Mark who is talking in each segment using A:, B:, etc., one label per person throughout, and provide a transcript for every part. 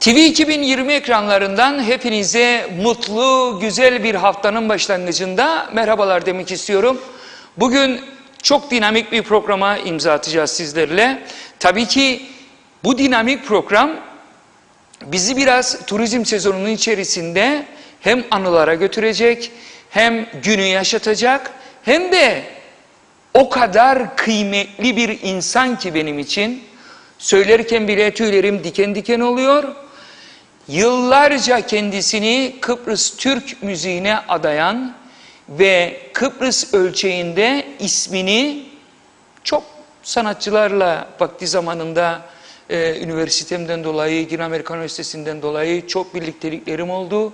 A: TV 2020 ekranlarından hepinize mutlu, güzel bir haftanın başlangıcında merhabalar demek istiyorum. Bugün çok dinamik bir programa imza atacağız sizlerle. Tabii ki bu dinamik program bizi biraz turizm sezonunun içerisinde hem anılara götürecek, hem günü yaşatacak, hem de o kadar kıymetli bir insan ki benim için, söylerken bile tüylerim diken diken oluyor. Yıllarca kendisini Kıbrıs Türk müziğine adayan ve Kıbrıs ölçeğinde ismini çok sanatçılarla vakti zamanında üniversitemden dolayı, Güney Amerika Üniversitesi'nden dolayı çok birlikteliklerim oldu.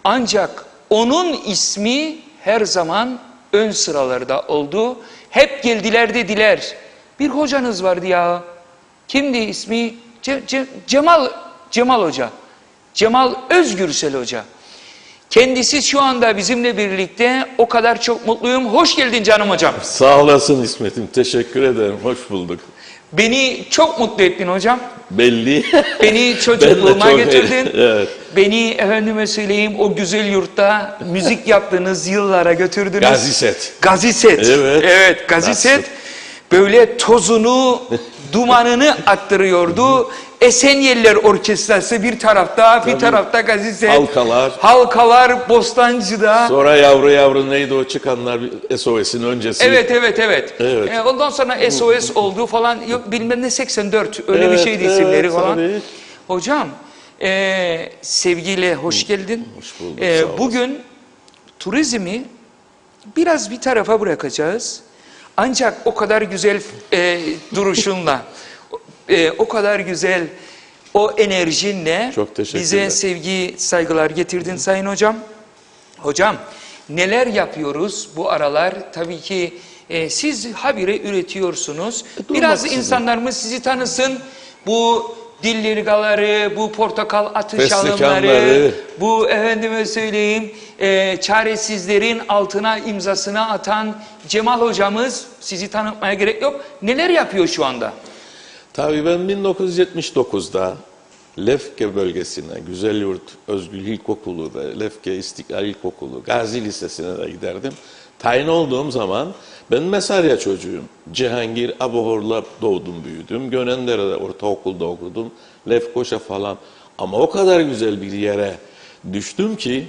A: Ancak onun ismi her zaman ön sıralarda oldu. Hep geldiler dediler. Bir hocanız vardı ya. Kimdi ismi? Cemal Hoca. Cemal Özgürsel Hoca. Kendisi şu anda bizimle birlikte, o kadar çok mutluyum. Hoş geldin canım hocam.
B: Sağ olasın İsmet'im. Teşekkür ederim. Hoş bulduk.
A: Beni çok mutlu ettin hocam.
B: Belli.
A: Beni çocukluğuma götürdün.
B: Evet.
A: Beni efendime söyleyeyim o güzel yurtta müzik yaptığınız yıllara götürdünüz.
B: Gaziset.
A: Gaziset.
B: Evet.
A: Evet, Gaziset. Böyle tozunu, dumanını attırıyordu. Esenyeliler Orkestrası bir tarafta, bir tarafta Gaziset.
B: Halkalar.
A: Halkalar Bostancı'da.
B: Sonra yavru neydi o çıkanlar SOS'in öncesi.
A: Evet.
B: Evet.
A: Ondan sonra SOS oldu falan. Yok bilmem ne 84 öyle bir şeydi isimleri falan.
B: Tabii.
A: Hocam sevgiyle hoş geldin.
B: Hoş bulduk.
A: Bugün turizmi biraz bir tarafa bırakacağız. Ancak o kadar güzel duruşunla, o kadar güzel o enerjinle
B: çok
A: bize sevgi, saygılar getirdin Sayın Hocam. Hocam neler yapıyoruz bu aralar? Tabii ki siz habire üretiyorsunuz. Biraz insanlarımız sizi tanısın. Bu dillirgaları, bu portakal atış alımları, bu efendime söyleyeyim çaresizlerin altına imzasını atan Cemal hocamız, sizi tanıtmaya gerek yok. Neler yapıyor şu anda?
B: Tabii ben 1979'da Lefke bölgesine, Güzelyurt Özgül İlkokulu ve Lefke İstiklal İlkokulu, Gazi Lisesi'ne de giderdim. Tayin olduğum zaman ben Mesarya çocuğuyum. Cihangir, Abohor'la doğdum, büyüdüm. Gönendere'de ortaokulda okudum. Lefkoşa falan. Ama o kadar güzel bir yere düştüm ki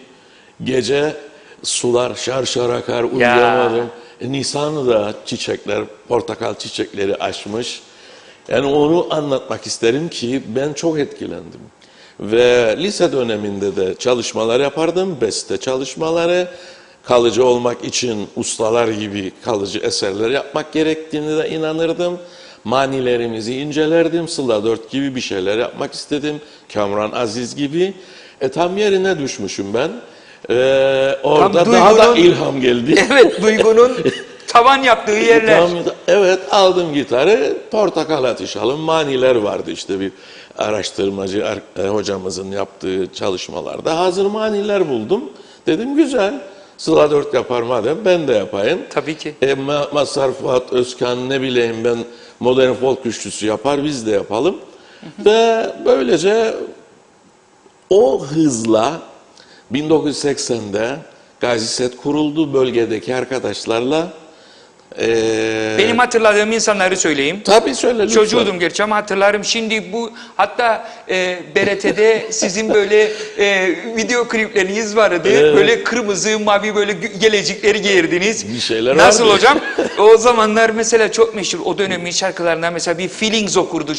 B: gece sular şarşar akar, uyuyamadım. Nisan'da çiçekler, portakal çiçekleri açmış. Yani onu anlatmak isterim ki ben çok etkilendim. Ve lise döneminde de çalışmalar yapardım, beste çalışmaları. Kalıcı olmak için ustalar gibi kalıcı eserler yapmak gerektiğini de inanırdım. Manilerimizi incelerdim, Sıla Dört gibi bir şeyler yapmak istedim. Kamran Aziz gibi. Tam yerine düşmüşüm ben. Orada daha da ilham geldi.
A: Evet, duygunun tavan yaptığı yerler.
B: Evet, aldım gitarı, portakal atışalım. Maniler vardı işte bir araştırmacı hocamızın yaptığı çalışmalarda. Hazır maniler buldum. Dedim güzel. Sıla Dört yapar madem ben de yapayım.
A: Tabii ki.
B: Mazhar Fuat Özkan ne bileyim ben modern folk güçlüsü yapar biz de yapalım. Ve böylece o hızla 1980'de Gaziset kuruldu bölgedeki arkadaşlarla.
A: Benim hatırladığım insanları söyleyeyim.
B: Tabii söyle lütfen.
A: Çocuğudum gerçi ama hatırlarım. Şimdi bu hatta BRT'de sizin böyle video klipleriniz vardı.
B: Evet.
A: Böyle kırmızı, mavi böyle gelecekleri giydiniz.
B: Bir şeyler
A: Nasıl
B: vardı.
A: hocam? O zamanlar mesela çok meşhur o dönemin şarkılarından mesela bir Feelings okurdu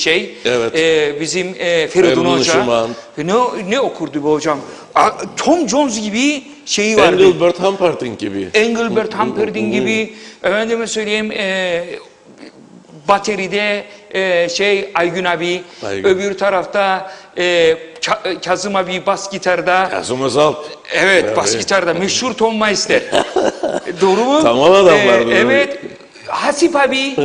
B: Evet.
A: Bizim Feridun Hoca. Ne okurdu bu hocam? Tom Jones gibi şeyi vardı.
B: Engelbert Humperdinck gibi.
A: Engelbert Humperdinck gibi, efendime söyleyeyim bateride Aygün abi, öbür tarafta Kazım abi bas gitarda.
B: Kazım Özalp.
A: Evet, bas gitarda meşhur Tom Meister. Doğru mu?
B: Tamam adamlardı.
A: Evet, Hasip abi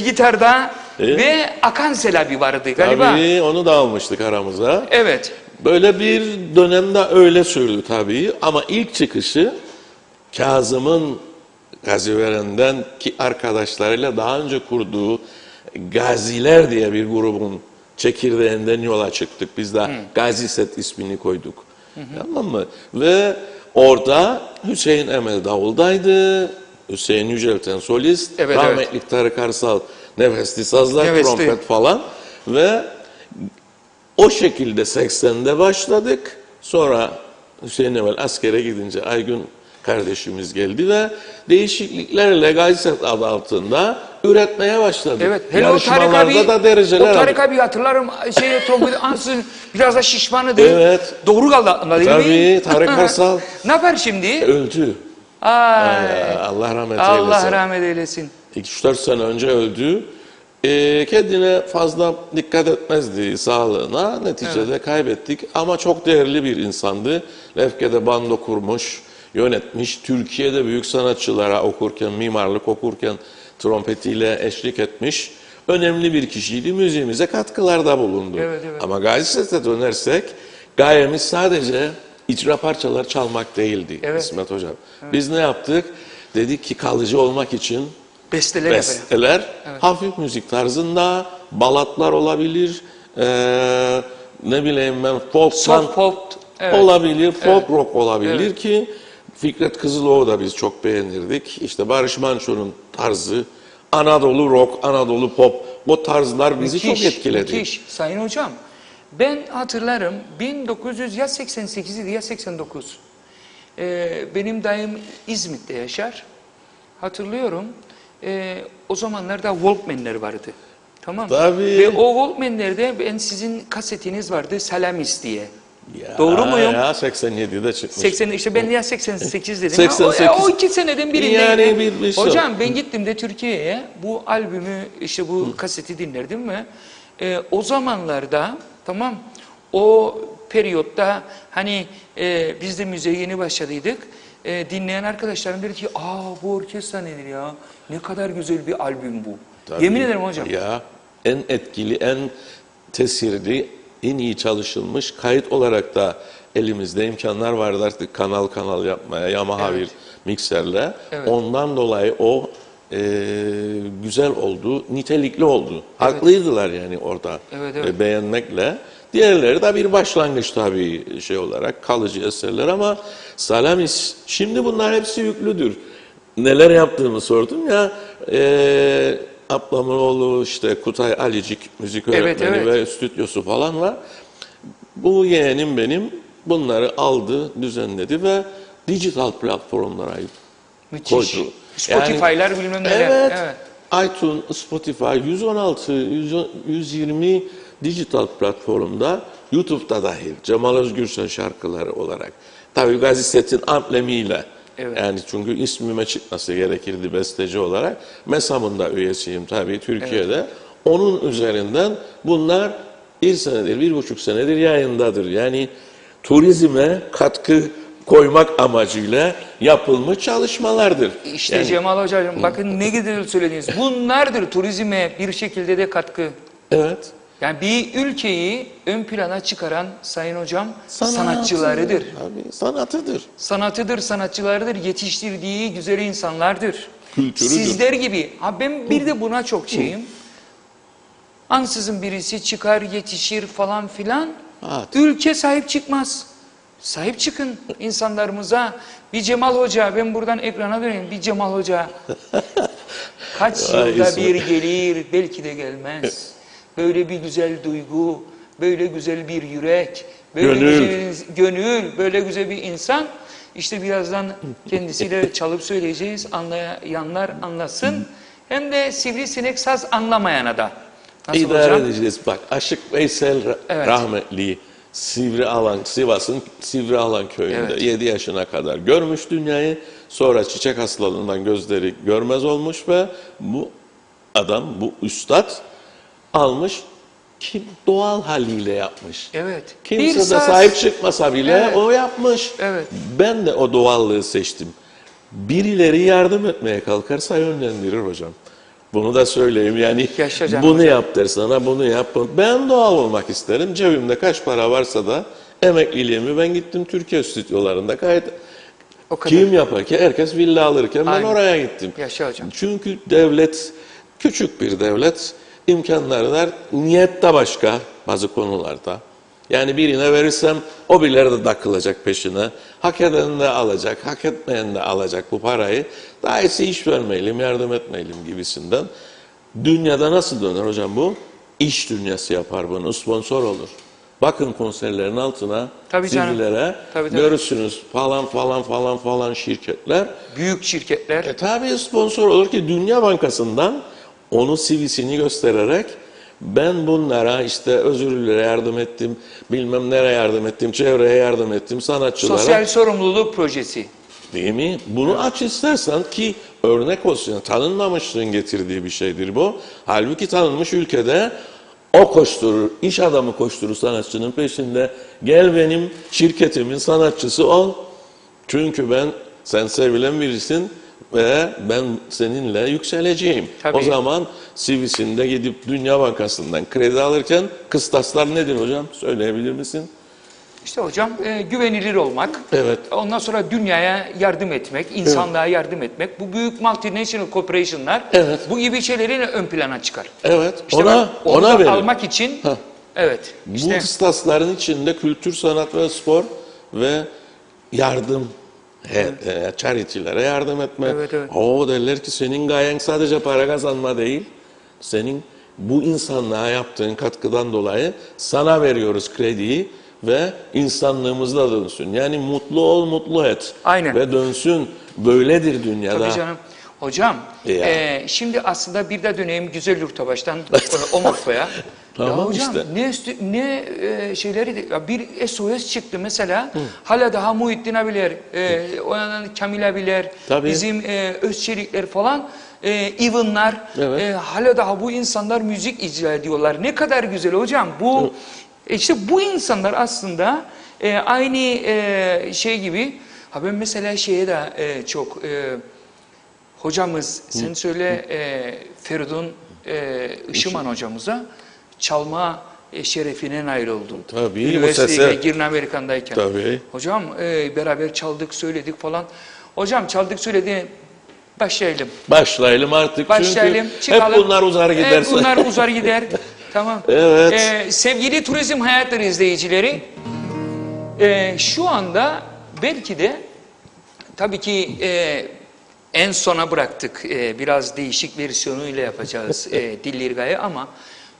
A: gitarda ve Akansel abi vardı galiba.
B: Tabii onu da almıştık aramıza.
A: Evet.
B: Böyle bir dönemde öyle sürdü tabii ama ilk çıkışı Kazım'ın Gaziveren'den ki arkadaşlarıyla daha önce kurduğu Gaziler diye bir grubun çekirdeğinden yola çıktık. Biz de Gazi Set ismini koyduk. Tamam mı? Ve orada Hüseyin Emel davuldaydı. Hüseyin Yücelten solist.
A: Evet,
B: rahmetli Tarık Arsal nefesli sazlar,
A: Nefesli.
B: trompet falan. Ve o şekilde 80'de başladık. Sonra Hüseyin Emel askere gidince Aygün kardeşimiz geldi ve değişikliklerle Gazi Set adı altında üretmeye başladık.
A: Evet. Hele o Tarık
B: Yarışmalarda
A: abi,
B: da dereceler
A: o Tarık
B: aldık.
A: abi hatırlarım. Trompet ansın biraz da şişmanıdı.
B: Evet.
A: Doğru kaldı aklımda değil mi?
B: Tabii Tarık Arsal
A: Ne yapar şimdi?
B: öldü.
A: Ay,
B: Allah rahmet
A: Allah
B: eylesin.
A: rahmet eylesin.
B: 3-4 sene önce öldü. Kendine fazla dikkat etmezdi sağlığına. Neticede kaybettik. Ama çok değerli bir insandı. Lefke'de bando kurmuş, yönetmiş. Türkiye'de büyük sanatçılara okurken, mimarlık okurken trompetiyle eşlik etmiş. Önemli bir kişiydi. Müziğimize katkılarda bulundu.
A: Evet, evet.
B: Ama Gazi Set'e dönersek gayemiz sadece icra parçalar çalmak değildi
A: Evet.
B: İsmet Hocam. Biz ne yaptık? Dedik ki kalıcı olmak için
A: Besteler yapıyor.
B: besteler, hafif müzik tarzında, balatlar olabilir, ne bileyim ben folkman
A: Soft pop. Evet.
B: olabilir, folk rock olabilir ki Fikret Kızıloğlu da biz çok beğenirdik. İşte Barış Manço'nun tarzı, Anadolu rock, Anadolu pop, bu tarzlar bizi çok etkiledi.
A: Müthiş. Sayın hocam, ben hatırlarım 1900 ya 88 idi ya 89. Benim dayım İzmit'te yaşar. Hatırlıyorum. O zamanlarda Walkman'ler vardı. Tamam mı?
B: Tabii.
A: Ve o Walkman'lerde ben sizin kasetiniz vardı Salamis diye.
B: Ya,
A: Doğru muyum?
B: Ya 87'de çıkmış.
A: 80 işte ben ya 88 dedim.
B: 88.
A: O 2 seneden birinde.
B: Yani bir şey.
A: Hocam ben gittim de Türkiye'ye bu albümü işte bu kaseti dinlerdim ve o zamanlarda tamam o periyotta hani biz de müziğe yeni başladıydık. Dinleyen arkadaşlarım dedi ki bu orkestra nedir ya? Ne kadar güzel bir albüm bu.
B: Tabii.
A: Yemin ederim hocam.
B: Ya en etkili, en tesirli, en iyi çalışılmış kayıt olarak da elimizde imkanlar vardı artık kanal kanal yapmaya, Yamaha bir mikserle.
A: Evet.
B: Ondan dolayı o güzel oldu, nitelikli oldu. Haklıydılar yani orada
A: Evet, evet.
B: beğenmekle. Diğerleri de bir başlangıç tabii şey olarak kalıcı eserler ama Salamis, şimdi bunlar hepsi yüklüdür. Neler yaptığımı sordum ya, Ablamoğlu işte Kutay Alicik müzik öğretmeni
A: evet.
B: ve stüdyosu falan var. Bu yeğenim benim bunları aldı, düzenledi ve dijital platformlara
A: Müthiş.
B: koydu.
A: Spotify'lar bilmem neler.
B: Evet. iTunes, Spotify 116, 120 dijital platformda YouTube'da dahil Cemal Özgürsen şarkıları olarak. Tabii Gazi Set'in amblemiyle.
A: Evet.
B: Yani çünkü ismime çıkması gerekirdi besteci olarak. MESAM'ın da üyesiyim tabii Türkiye'de. Onun üzerinden bunlar bir senedir, 1,5 senedir yayındadır. Yani turizme katkı koymak amacıyla yapılmış çalışmalardır.
A: İşte
B: Yani,
A: Cemal Hocam bakın ne güzel söylediniz. Bunlardır turizme bir şekilde de katkı.
B: evet.
A: Yani bir ülkeyi ön plana çıkaran Sayın Hocam
B: Sanatı,
A: sanatçılarıdır.
B: Tabii, sanatıdır.
A: Sanatıdır, sanatçılardır, yetiştirdiği güzel insanlardır.
B: Kültürüdür.
A: Sizler gibi. Ben bir de buna çok şeyim. Ansızın birisi çıkar, yetişir falan filan.
B: Evet.
A: Ülke sahip çıkmaz. Sahip çıkın insanlarımıza. Bir Cemal Hoca, ben buradan ekrana döneyim. Bir Cemal Hoca. Kaç
B: Vay
A: yılda
B: İsmet.
A: bir gelir, belki de gelmez. Böyle bir güzel duygu, böyle güzel bir yürek, böyle
B: Gönül.
A: güzel gönül, böyle güzel bir insan. İşte birazdan kendisiyle çalıp söyleyeceğiz. Anlayanlar anlasın. Hem de sivrisinek saz anlamayana da. Nasıl
B: İdare
A: hocam?
B: edeceğiz. Bak Aşık Veysel
A: Evet.
B: rahmetli Sivrialan, Sivas'ın Sivrialan köyünde
A: Evet.
B: 7 yaşına kadar görmüş dünyayı. Sonra çiçek hastalığından gözleri görmez olmuş ve bu adam, bu üstad almış ki doğal haliyle yapmış.
A: Evet.
B: Kimse
A: Bir
B: de
A: saz.
B: sahip çıkmasa bile
A: Evet.
B: o yapmış.
A: Evet.
B: Ben de o doğallığı seçtim. Birileri yardım etmeye kalkarsa yönlendirir hocam. Bunu da söyleyeyim yani
A: Yaşa canım
B: bunu
A: hocam.
B: yap dersene bunu yap. Ben doğal olmak isterim. Cebimde kaç para varsa da emekliliğimi ben gittim Türkiye stüdyolarında gayet
A: O kadar.
B: kim yapar ki herkes villa alırken ben
A: Aynen.
B: oraya gittim.
A: Yaşa hocam.
B: Çünkü devlet küçük bir devlet imkanları var. Niyet de başka bazı konularda. Yani birine verirsem o birileri de takılacak peşine. Hak eden de alacak, hak etmeyen de alacak bu parayı. Daha iyisi iş vermeyelim, yardım etmeyelim gibisinden. Dünyada nasıl döner hocam bu? İş dünyası yapar bunu, sponsor olur. Bakın konserlerin altına,
A: Tabii canım.
B: CD'lere
A: Tabii, tabii.
B: görürsünüz falan şirketler.
A: Büyük şirketler.
B: Tabii sponsor olur ki Dünya Bankası'ndan onun CV'sini göstererek ben bunlara işte özürlülere yardım ettim, bilmem nereye yardım ettim, çevreye yardım ettim, sanatçılara.
A: Sosyal sorumluluk projesi.
B: Değil mi? Bunu aç istersen ki örnek olsun. Yani tanınmamışlığın getirdiği bir şeydir bu. Halbuki tanınmış ülkede o koşturur, iş adamı koşturur sanatçının peşinde. Gel benim şirketimin sanatçısı ol. Çünkü sen sevilen birisin ve ben seninle yükseleceğim.
A: Tabii.
B: O zaman CV'sinde gidip Dünya Bankası'ndan kredi alırken kıstaslar nedir hocam? Söyleyebilir misin?
A: İşte hocam güvenilir olmak,
B: Evet.
A: ondan sonra dünyaya yardım etmek, insanlığa yardım etmek, bu büyük multinational corporation'lar
B: Evet.
A: bu gibi şeyleri ön plana çıkar.
B: Evet.
A: İşte onu
B: ona
A: da
B: verin.
A: almak için, evet,
B: Bu
A: işte
B: kıstasların içinde kültür, sanat ve spor ve yardım, charity'lere yardım etme.
A: Evet, evet.
B: O derler ki senin gayen sadece para kazanma değil, senin bu insanlığa yaptığın katkıdan dolayı sana veriyoruz krediyi ve insanlığımızla dönsün. Yani mutlu ol, mutlu et.
A: Aynen.
B: Ve dönsün. Böyledir dünyada.
A: tabii canım. Hocam,
B: Ya.
A: şimdi aslında bir de döneyim Güzel Yurttaş'tan o mottoya.
B: Tamam
A: ya hocam
B: işte.
A: şeyleri ya bir SOS çıktı mesela. Hala daha Muhittin abiler, o yandan Kamil abiler,
B: Tabii.
A: bizim Özçelikler falan, Even'lar,
B: Evet.
A: hala daha bu insanlar müzik icra ediyorlar. Ne kadar güzel hocam. Bu işte bu insanlar aslında aynı şey gibi. Ha ben mesela şeye de çok hocamız, sen söyle Feridun Işıman hocamıza çalma şerefine nail oldum.
B: Tabii, o
A: Üniversiteye
B: sese.
A: Girne Amerikan'dayken.
B: Tabii.
A: Hocam beraber çaldık, söyledik falan. Hocam çaldık, söyledik. Başlayalım.
B: Başlayalım artık.
A: Başlayalım.
B: Çünkü
A: Çıkalım.
B: hep bunlar uzar gider.
A: Hep bunlar uzar gider. Tamam.
B: Evet.
A: Sevgili Turizm Hayatları izleyicileri, şu anda belki de tabii ki en sona bıraktık. Biraz değişik versiyonuyla yapacağız Dillirga'yı ama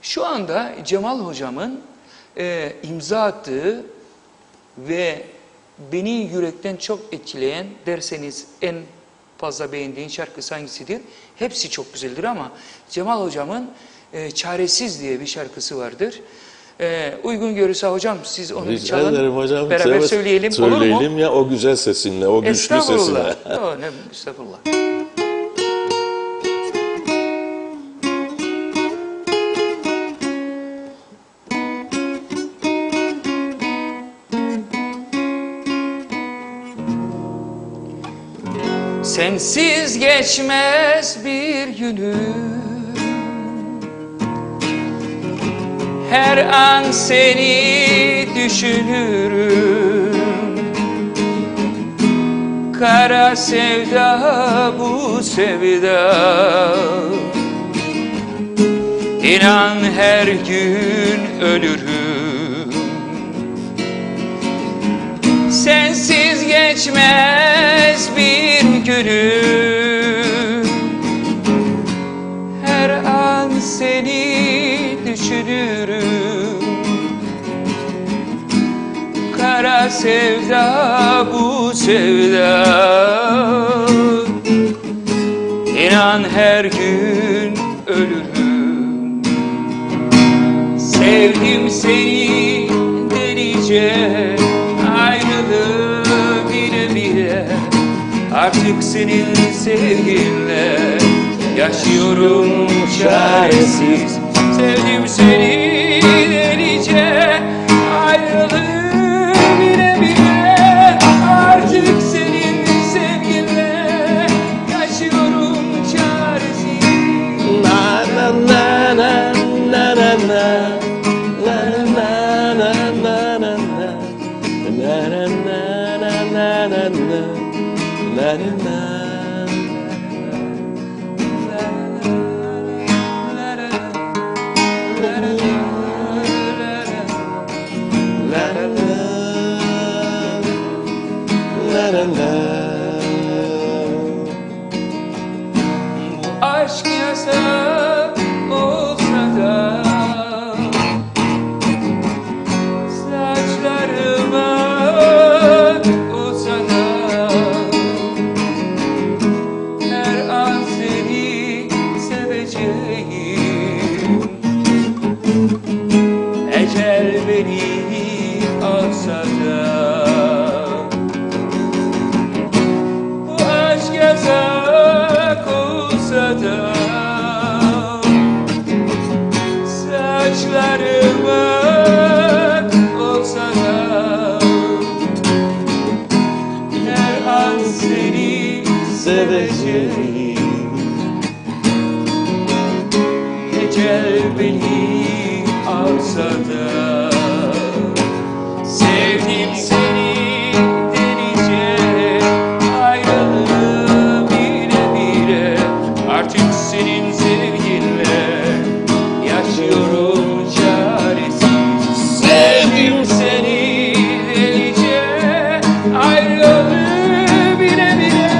A: şu anda Cemal Hocam'ın imza attığı ve beni yürekten çok etkileyen derseniz en fazla beğendiğin şarkısı hangisidir? Hepsi çok güzeldir ama Cemal Hocam'ın Çaresiz diye bir şarkısı vardır. Uygun görürse hocam siz onu
B: Rica
A: çalın.
B: ederim hocam.
A: Beraber söyleyelim. Olur mu?
B: Söyleyelim ya o güzel sesinle, o güçlü sesinle.
A: Estağfurullah. Yo, ne, estağfurullah. Sensiz geçmez bir günüm, her an seni düşünürüm. Kara sevda bu sevda, İnan her gün ölürüm. Sensiz geçmez bir günüm, her an seni düşünürüm. Kara sevda bu sevda, İnan her gün ölürüm. Sevdim seni delice, ayrılığı bile bile. Artık senin sevginle yaşıyorum çaresiz. Sevdim seni delice, ayrılığı bile bile. Artık senin sevginle yaşıyorum çaresiz.
B: Na na na na na na na. Na na na na na na. Na na na na na na na. Na na na.
A: aşk yasak olsa da saçlarıma olsa da her an seni seveceğim. Ecel beni alsa da bu aşk yasak olsa da saçlarıma olsa da her an seni seveceğim. Ecel beni alsa da sevdim seni delice, ayrılığı bile bile artık senin sevginle yaşıyorum çaresiz. Sevdim seni delice, ayrılığı bile bile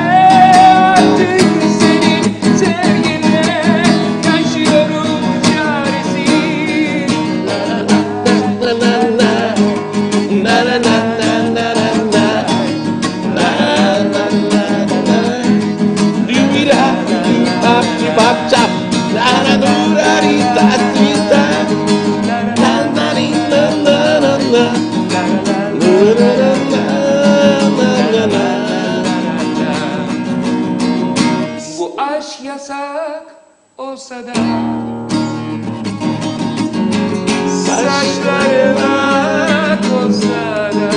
A: artık senin sevginle yaşıyorum çaresiz.
B: Na na na, na na na na na na, na na na na. Dubira, bap bap chap, na na na ri ta ti ta, na na ri na na na na, na na na.
A: Bu aşk yasak olsa da saçlarıma olsa da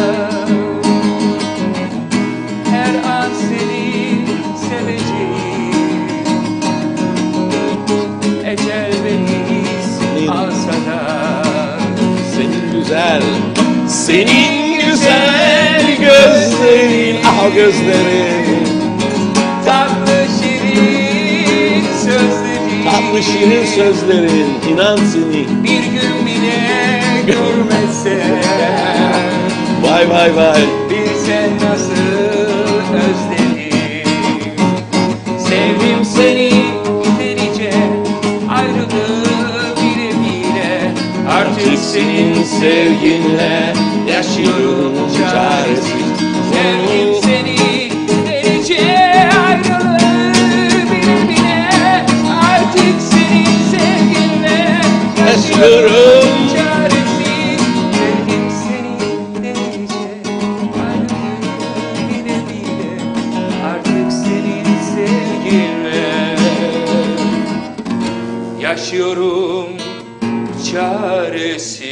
A: her an seni seveceğim. Ecel beni alsa da
B: Senin güzel gözlerin, ah gözlerin,
A: tatlı şirin sözlerin,
B: tatlı şirin sözlerin, inan seni.
A: bir gün bile görmese
B: Vay vay vay.
A: bilsen nasıl özledim. Sevdim seni delice, ayrılığı bile bile artık senin sevginle yaşıyorum çaresiz. Sevdim seni delice, ayrılığı bile bile artık senin sevginle yaşıyorum çaresiz. Sevdim seni delice, ayrılığı bile bile artık senin sevginle yaşıyorum çaresiz.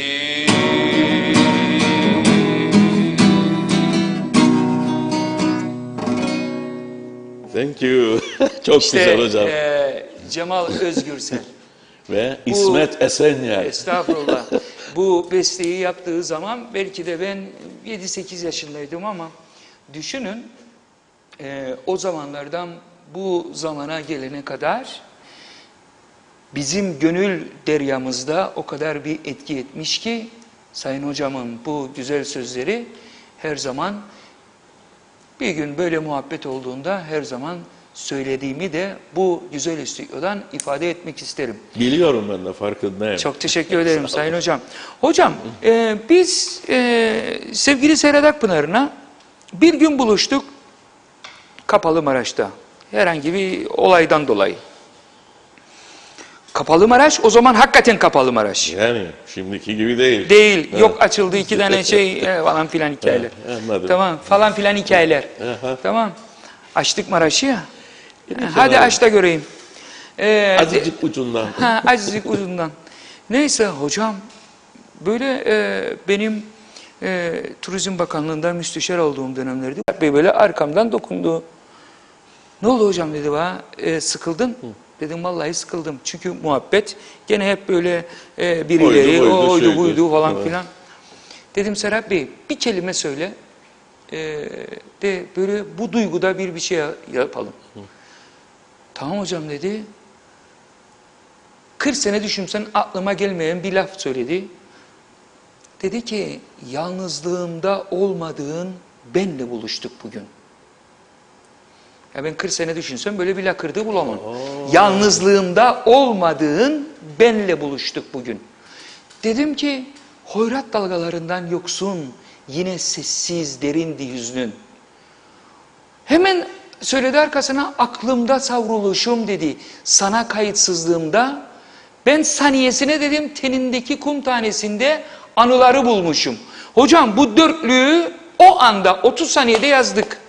B: Thank you. Çok güzel hocam.
A: Cemal Özgürsel.
B: Ve İsmet Esenyer.
A: Estağfurullah. Bu besteyi yaptığı zaman belki de ben 7-8 yaşındaydım ama düşünün o zamanlardan bu zamana gelene kadar bizim gönül deryamızda o kadar bir etki etmiş ki Sayın Hocamın bu güzel sözleri her zaman bir gün böyle muhabbet olduğunda her zaman söylediğimi de bu güzel stüdyodan ifade etmek isterim.
B: Biliyorum ben de farkındayım.
A: Çok teşekkür ederim Sayın Hocam. Hocam biz sevgili Serhat Akpınar'ına bir gün buluştuk Kapalı Maraş'ta. Herhangi bir olaydan dolayı. Kapalı Maraş o zaman hakikaten Kapalı Maraş.
B: Yani şimdiki gibi değil.
A: Değil.
B: Evet.
A: Yok açıldı 2 tane şey falan filan hikayeler.
B: Anladım.
A: Tamam falan filan hikayeler.
B: Aha.
A: Tamam. Açtık Maraş'ı ya.
B: Gideceğim
A: Hadi
B: abi.
A: aç da göreyim.
B: Azıcık ucundan.
A: Ha, azıcık ucundan. Neyse hocam böyle benim Turizm Bakanlığı'ndan müsteşar olduğum dönemlerde böyle arkamdan dokundu. Ne oldu hocam dedi bana, sıkıldın? Dedim vallahi sıkıldım. Çünkü muhabbet gene hep böyle birileri oydu buydu falan
B: Evet.
A: filan. Dedim Serhat Bey bir kelime söyle de böyle bu duyguda bir şey yapalım. Tamam hocam dedi. 40 sene düşünsen aklıma gelmeyen bir laf söyledi. Dedi ki yalnızlığımda olmadığın benle buluştuk bugün. Ya ben 40 sene düşünsem böyle bir lakırdı bulamam. Yalnızlığımda olmadığın benle buluştuk bugün. Dedim ki hoyrat dalgalarından yoksun, yine sessiz derindi hüznün. Hemen söyledi arkasına, aklımda savruluşum dedi. Sana kayıtsızlığımda ben saniyesine dedim tenindeki kum tanesinde anıları bulmuşum. Hocam bu dörtlüğü o anda 30 saniyede yazdık.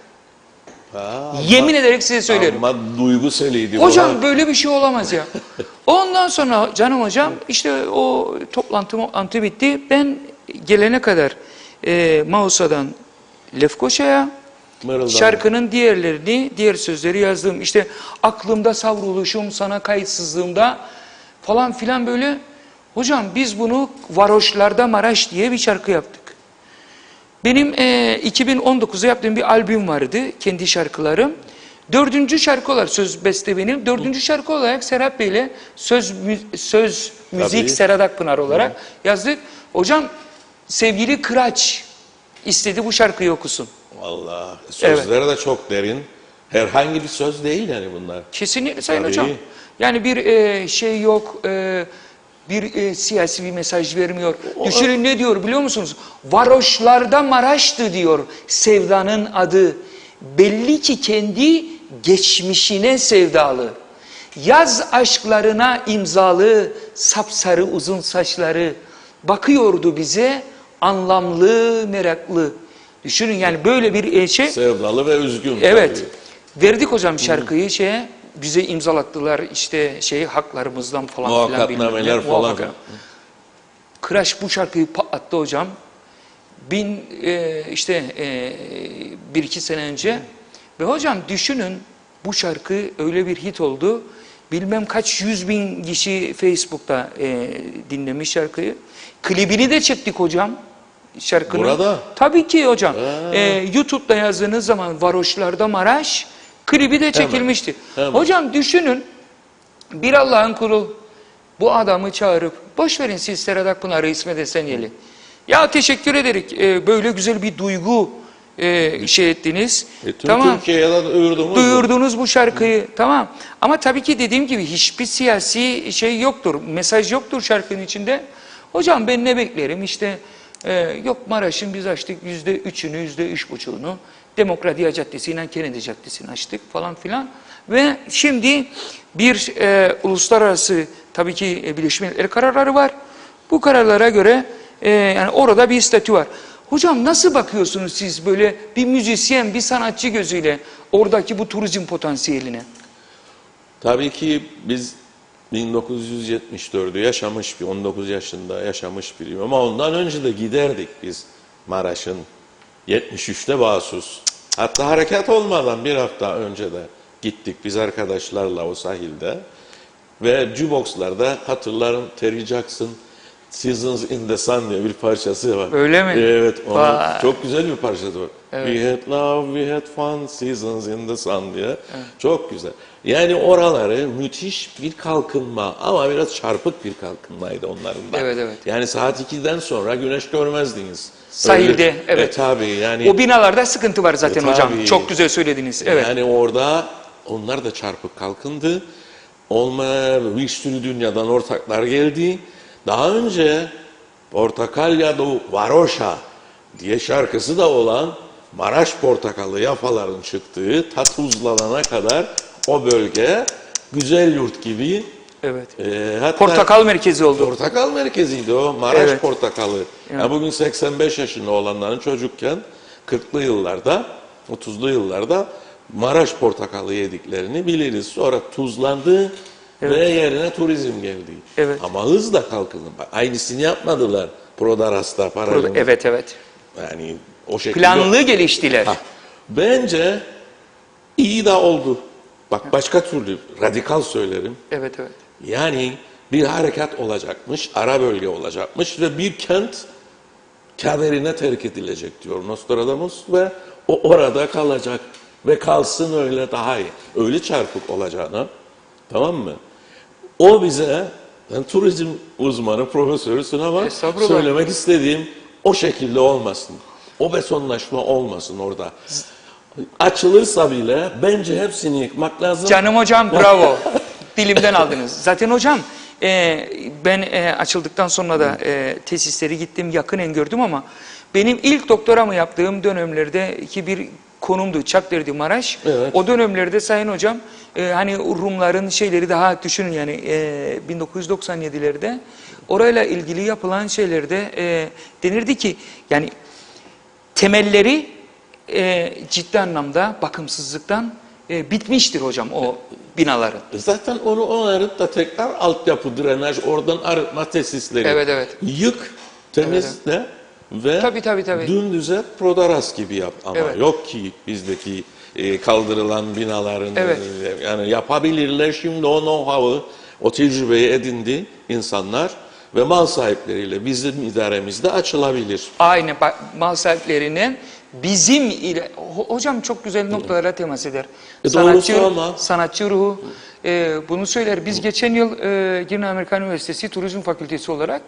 A: Yemin ederek size söylerim.
B: Ama duygusalıydı.
A: Hocam böyle bir şey olamaz ya. Ondan sonra canım hocam işte o toplantı bitti. Ben gelene kadar Mausa'dan Lefkoşa'ya şarkının diğer sözleri yazdım. İşte aklımda savruluşum, sana kayıtsızlığımda falan filan böyle. Hocam biz bunu Varoşlarda Maraş diye bir şarkı yaptık. Benim 2019'da yaptığım bir albüm vardı, kendi şarkılarım. 4. şarkı olarak, söz beste benim, 4. şarkı olarak Serhat Bey'le söz müzik Serhat Akpınar olarak yazdık. Hocam sevgili Kıraç istedi bu şarkıyı okusun.
B: Vallahi sözleri de çok derin. Herhangi bir söz değil yani bunlar.
A: Kesinlikle Sayın Hocam. Yani bir şey yok, bir siyasi bir mesaj vermiyor. Düşünün ne diyor biliyor musunuz? Varoşlarda Maraş'tı diyor sevdanın adı. Belli ki kendi geçmişine sevdalı. Yaz aşklarına imzalı, sapsarı uzun saçları. Bakıyordu bize anlamlı, meraklı. Düşünün yani böyle bir şey.
B: Sevdalı ve üzgün.
A: Evet.
B: Tabii.
A: Verdik hocam şarkıyı bize imzalattılar işte haklarımızdan falan filan.
B: Muhakkaknameler falan.
A: Kıraç bu şarkıyı patlattı hocam. Bir iki sene önce. Ve hocam düşünün bu şarkı öyle bir hit oldu. Bilmem kaç 100.000 kişi Facebook'ta dinlemiş şarkıyı. Klibini de çektik hocam. Şarkının.
B: Burada?
A: Tabii ki hocam. YouTube'da yazdığınız zaman Varoşlarda Maraş klibi de çekilmişti.
B: Hemen.
A: Hocam düşünün bir Allah'ın kulu bu adamı çağırıp boş verin siz Serhat Akpınar'ı İsmet Esenyeli. Ya teşekkür ederik. Böyle güzel bir duygu ettiniz.
B: Tamam. Türkiye'ye
A: duyurdunuz bu şarkıyı. Tamam. Ama tabii ki dediğim gibi hiçbir siyasi şey yoktur. Mesaj yoktur şarkının içinde. Hocam ben ne beklerim işte yok Maraş'ın biz açtık %3'ünü %3,5'unu Demokratiya Caddesi ile Kennedy Caddesi'ni açtık falan filan. Ve şimdi bir uluslararası tabii ki Birleşmiş Milletler kararları var. Bu kararlara göre yani orada bir statü var. Hocam nasıl bakıyorsunuz siz böyle bir müzisyen, bir sanatçı gözüyle oradaki bu turizm potansiyeline?
B: Tabii ki biz 1974'ü yaşamış 19 yaşında yaşamış biriyim ama ondan önce de giderdik biz Maraş'ın 73'te Bağsus. Hatta harekat olmadan bir hafta önce de gittik biz arkadaşlarla o sahilde ve jukebox'larda hatırlarım Terry Jackson Seasons in the Sun diye bir parçası var.
A: Öyle mi?
B: Evet, çok güzel bir parçası var. Evet. We had love, we had fun, seasons in the sun diye. Evet. Çok güzel. Yani oraları müthiş bir kalkınma ama biraz çarpık bir kalkınmaydı onların da.
A: Evet, evet.
B: Yani saat 2'den sonra güneş görmezdiniz.
A: Sahilde,
B: öyle,
A: evet.
B: Tabii yani.
A: O binalarda sıkıntı var zaten hocam.
B: Tabii.
A: Çok güzel söylediniz. Evet.
B: Yani orada onlar da çarpık kalkındı. Bir sürü dünyadan ortaklar geldi. Daha önce Portakal do Varoşa diye şarkısı da olan Maraş portakalı yafaların çıktığı Tatuzlanana kadar o bölge güzel yurt gibi.
A: Evet.
B: Hatta
A: Portakal merkezi oldu.
B: Portakal merkeziydi o. Maraş
A: Evet.
B: portakalı.
A: Evet.
B: Yani bugün 85 yaşında olanların çocukken 40'lı yıllarda, 30'lu yıllarda Maraş portakalı yediklerini biliriz. Sonra tuzlandı. Evet. Ve yerine turizm geldi.
A: Evet.
B: Ama hızla kalkındı. Aynısını yapmadılar. Prodaras'ta, Paralim'de.
A: Evet, evet.
B: Yani o şekilde.
A: Planlı geliştiler.
B: Bence iyi de oldu. Bak başka türlü radikal söylerim.
A: Evet, evet.
B: Yani bir harekat olacakmış, ara bölge olacakmış ve bir kent kaderine terk edilecek diyor Nostradamus ve o orada kalacak ve kalsın öyle daha iyi. Öyle çarpık olacağına, tamam mı? O bize, ben turizm uzmanı, profesörüsün ama söylemek istediğim o şekilde olmasın. O betonlaşma olmasın orada. açılırsa bile bence hepsini yıkmak lazım.
A: Canım hocam bravo. Dilimden aldınız. Zaten hocam ben açıldıktan sonra da tesisleri gittim yakinen gördüm ama benim ilk doktoramı yaptığım dönemlerdeki bir konumdu Çakderdi Maraş.
B: Evet.
A: O dönemlerde Sayın Hocam hani Rumların şeyleri daha düşünün yani 1997'lerde orayla ilgili yapılan şeylerde denirdi ki yani temelleri ciddi anlamda bakımsızlıktan bitmiştir hocam o binaların.
B: Zaten onu onarıp da tekrar altyapı, drenaj, oradan arıtma tesisleri.
A: Evet, evet.
B: Yık, temizle ve
A: Tabii.
B: dümdüze Prodaras gibi yap. Ama
A: Evet.
B: yok ki bizdeki kaldırılan binaların
A: Evet.
B: yani yapabilirler. Şimdi o know-how'ı, o tecrübeyi edindi insanlar ve mal sahipleriyle bizim idaremizde açılabilir.
A: Aynı mal sahiplerinin bizim ile hocam çok güzel noktalara temas eder.
B: Doğrusu ama.
A: Sanatçı ruhu bunu söyler. Biz geçen yıl Girne Amerikan Üniversitesi Turizm Fakültesi olarak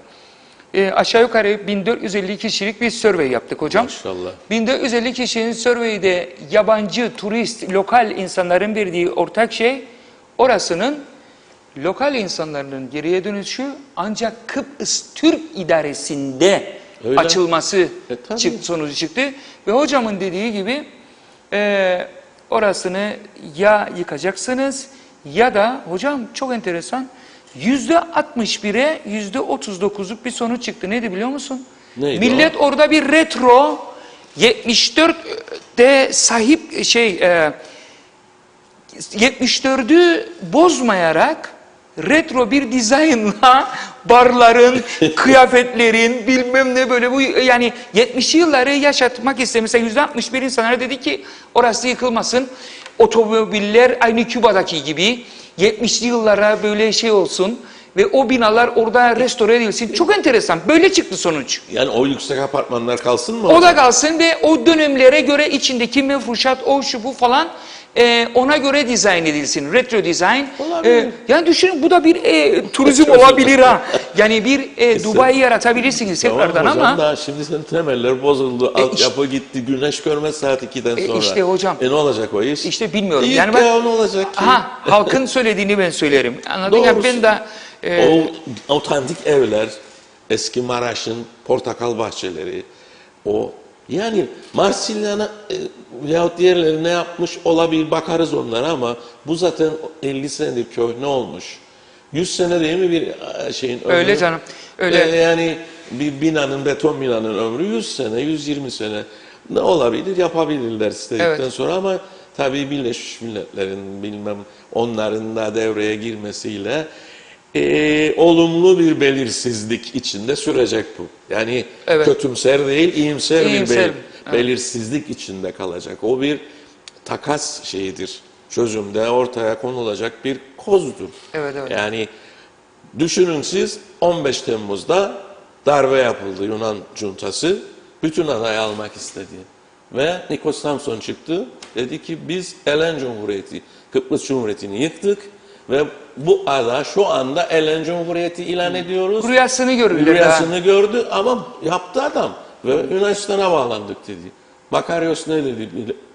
A: aşağı yukarı 1450 kişilik bir survey yaptık hocam.
B: Maşallah.
A: 1450 kişinin surveyde yabancı, turist, lokal insanların verdiği ortak şey orasının lokal insanların geriye dönüşü ancak Kıbrıs Türk İdaresi'nde
B: Öyle.
A: açılması
B: Tabii.
A: sonucu çıktı. Ve hocamın dediği gibi orasını ya yıkacaksınız ya da hocam çok enteresan %61'e %39'luk bir sonuç çıktı. Neydi biliyor musun?
B: Neydi
A: Millet orada bir retro 74'de sahip 74'ü bozmayarak retro bir dizaynla barların, kıyafetlerin bilmem ne böyle bu yani 70'li yılları yaşatmak istemiş. Mesela %61 insanlara dedi ki orası yıkılmasın. Otomobiller aynı Küba'daki gibi 70'li yıllara böyle şey olsun ve o binalar orada restore edilsin. Çok enteresan. Böyle çıktı sonuç.
B: Yani o yüksek apartmanlar kalsın mı?
A: O da kalsın ve o dönemlere göre içindeki mefruşat, o şu bu falan ona göre dizayn edilsin. Retro dizayn. Yani düşünün bu da bir turizm olabilir ha. Yani bir Dubai yaratabilirsiniz tekrardan
B: hocam
A: ama.
B: Daha şimdi senin temeller bozuldu. Altyapı gitti. Güneş görmez saat 2'den sonra.
A: İşte hocam.
B: Ne olacak o iş?
A: İşte bilmiyorum.
B: İyi
A: Yani
B: ne olacak ki?
A: Halkın söylediğini ben söylerim. Anladın ya
B: Doğrusu.
A: ben de
B: O otantik evler, eski Maraş'ın portakal bahçeleri, o yani Marsilya'na yahut diğerleri ne yapmış olabilir bakarız onlara ama bu zaten 50 senedir köhne olmuş. 100 sene değil mi bir şeyin ömrü?
A: öyle canım. Öyle.
B: Yani bir binanın, beton binanın ömrü 100 sene, 120 sene. Ne olabilir? Yapabilirler istedikten
A: Evet.
B: sonra ama tabii Birleşmiş Milletler'in bilmem onların da devreye girmesiyle olumlu bir belirsizlik içinde sürecek bu. Yani
A: Evet.
B: kötümser değil, iyimser
A: İyimser,
B: bir belirsizlik içinde kalacak. O bir takas şeyidir. Çözümde ortaya konulacak bir kozdur.
A: Evet.
B: Yani düşünün siz 15 Temmuz'da darbe yapıldı Yunan cuntası. Bütün adayı almak istedi. Ve Nikos Samson çıktı. Dedi ki biz Elen Cumhuriyeti, Kıbrıs Cumhuriyeti'ni yıktık. Ve bu ada şu anda Elen Cumhuriyeti ilan ediyoruz.
A: Rüyasını görürler.
B: Rüyasını gördü ama yaptı adam. Ve Yunanistan'a bağlandık dedi. Makarios ne dedi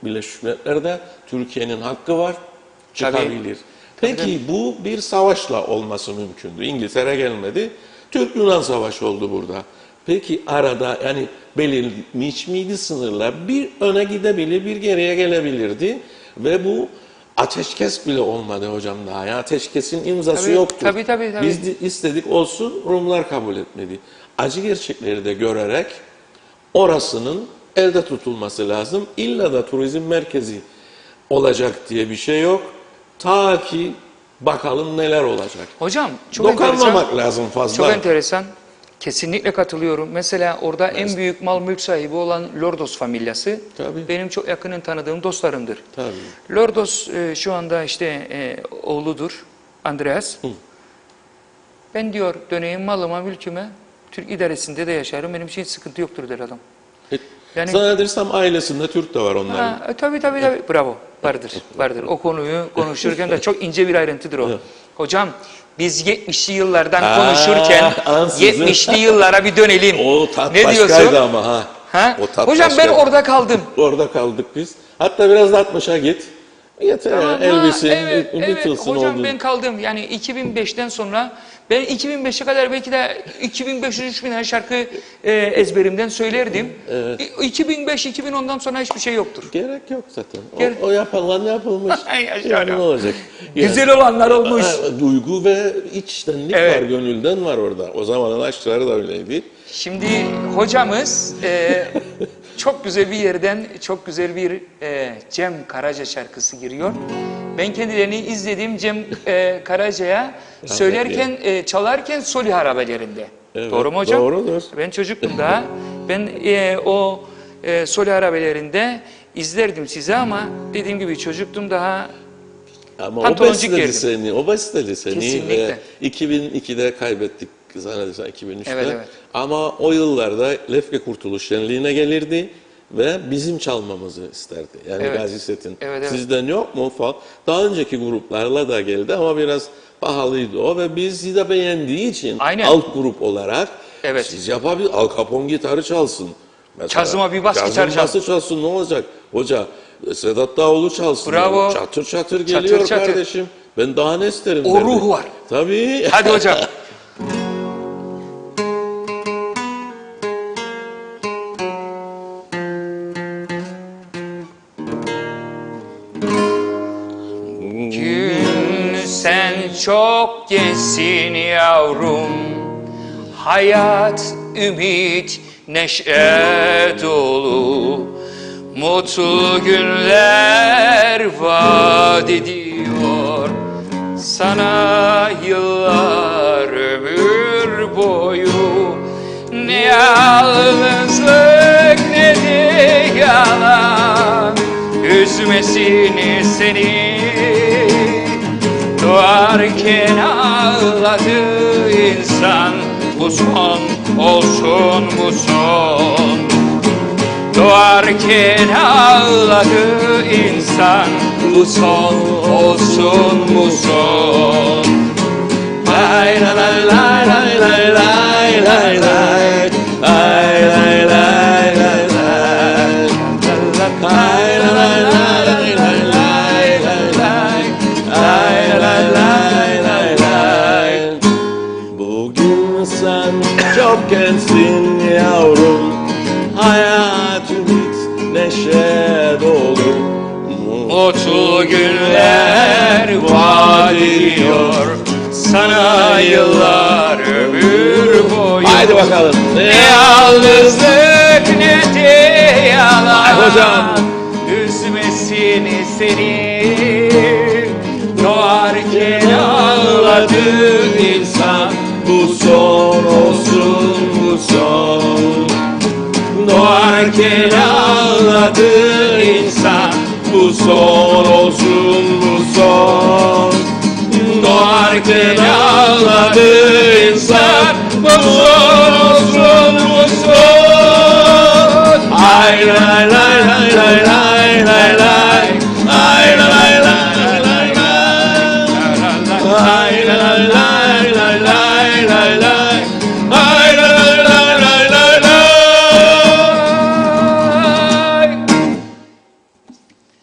B: Birleşmiş Milletler'de? Türkiye'nin hakkı var, çıkabilir. Peki bu bir savaşla olması mümkündü. İngiltere gelmedi. Türk-Yunan savaşı oldu burada. Peki arada yani belirlenmiş miydi sınırlar? Bir öne gidebilir, bir geriye gelebilirdi. Ve bu ateşkes bile olmadı hocam daha. Yani ateşkesin imzası
A: Tabii,
B: yoktu.
A: tabii.
B: Biz de istedik olsun, Rumlar kabul etmedi. Acı gerçekleri de görerek orasının elde tutulması lazım. İlla da turizm merkezi olacak diye bir şey yok. Ta ki bakalım neler olacak.
A: Hocam çok
B: Dokanmamak
A: enteresan.
B: lazım fazla.
A: Çok enteresan. Kesinlikle katılıyorum. Mesela orada en büyük mal mülk sahibi olan Lordos familyası
B: Tabii.
A: benim çok yakının tanıdığım dostlarımdır.
B: Tabii.
A: Lordos şu anda işte oğludur Andreas. Ben diyor döneyim malıma mülküme Türk idaresinde de yaşarım benim için hiç sıkıntı yoktur der adam. Yani-
B: Zannedersem ailesinde Türk de var onların.
A: Tabii. Bravo. Vardır. O konuyu konuşurken de çok ince bir ayrıntıdır o. Hocam biz 70'li yıllardan konuşurken
B: ansızın.
A: 70'li yıllara bir dönelim.
B: O tat
A: Ne
B: başkaydı
A: diyorsun?
B: ama ha.
A: Ha?
B: O tat
A: Hocam ben
B: başkaydı.
A: orada kaldım.
B: Orada kaldık biz. Hatta biraz da 60'a git. Yeter
A: Tamam,
B: ya, Elvis'in,
A: evet,
B: Beatles'ın
A: hocam
B: olduğu.
A: ben kaldım. Yani 2005'ten sonra ben 2005'e kadar belki de 2500-3000 tane şarkı ezberimden söylerdim. 2005-2010'dan sonra hiçbir şey yoktur.
B: Gerek yok zaten.
A: Gerek-
B: O yapılan yapılmış.
A: Ay, yaşa
B: Yani
A: ya.
B: ne olacak?
A: Güzel olanlar olmuş.
B: Duygu ve içtenlik
A: Evet.
B: var, gönülden var orada. O zamanın aşkları da öyleydi.
A: Şimdi hocamız çok güzel bir yerden çok güzel bir Cem Karaca şarkısı giriyor. Ben kendilerini izledim Cem Karaca'ya söylerken, çalarken Soli harabelerinde.
B: Evet,
A: Doğru mu hocam?
B: doğrudur.
A: Ben çocuktum daha. Ben o Soli harabelerinde izlerdim size ama dediğim gibi çocuktum daha.
B: Ama o
A: Pantoloncuk
B: besledi
A: girdim.
B: seni, o besledi seni.
A: Kesinlikle.
B: Ve 2002'de kaybettik zannedersem 2003'te.
A: Evet, evet.
B: Ama o yıllarda Lefke Kurtuluş Şenliği'ne gelirdi ve bizim çalmamızı isterdi. Yani
A: Evet.
B: Gazi Set'in.
A: Evet, evet.
B: Sizden yok mu falan. Daha önceki gruplarla da geldi ama biraz pahalıydı o ve bizi de beğendiği için
A: Aynen.
B: alt grup olarak
A: Evet.
B: siz yapabilir. Al Capone gitarı çalsın. Mesela,
A: Kazıma bir bas
B: Kazım
A: gitar çal.
B: bası çalsın ne olacak? Hoca Sedat Dağoğlu çalsın.
A: Bravo.
B: Çatır çatır
A: Çatır
B: geliyor
A: çatır.
B: kardeşim. Ben daha ne isterim
A: O
B: derdi.
A: ruh var.
B: Tabii.
A: Hadi hocam. Gün sen çok gençsin yavrum. Hayat, ümit, neşe dolu. Mutlu günler vaat ediyor. Sana yıllar ömür boyu. Ne yalnızlık ne de yalan üzmesin seni. Doğarken ağladı insan, bu son olsun bu son. Doğarken ağladı insan, bu son olsun bu son. Lay lay lay lay lay lay lay lay lay. Lay lay lay lay lay. Lay lay lay lay lay lay lay lay. Lay lay lay lay lay.
B: Bugün sen çok gençsin yavrum. Hayat ümit neşe dolu.
A: Mutlu günler vaat ediyor. Sana yıllar ömür boyu.
B: Haydi bakalım.
A: Ne yalnızlık ne de yalan.
B: Ay hocam.
A: Üzmesin seni. Doğarken ağladı insan.
B: Bu son olsun bu son.
A: Doğarken ağladı insan.
B: Bu son olsun bu son.
A: Doğarken ağladı insan. Bu son olsun bu son.
B: Ay lay lay lay lay lay lay lay. Ay lay lay lay lay lay. Ay lay lay lay lay lay lay. Ay lay lay lay lay lay.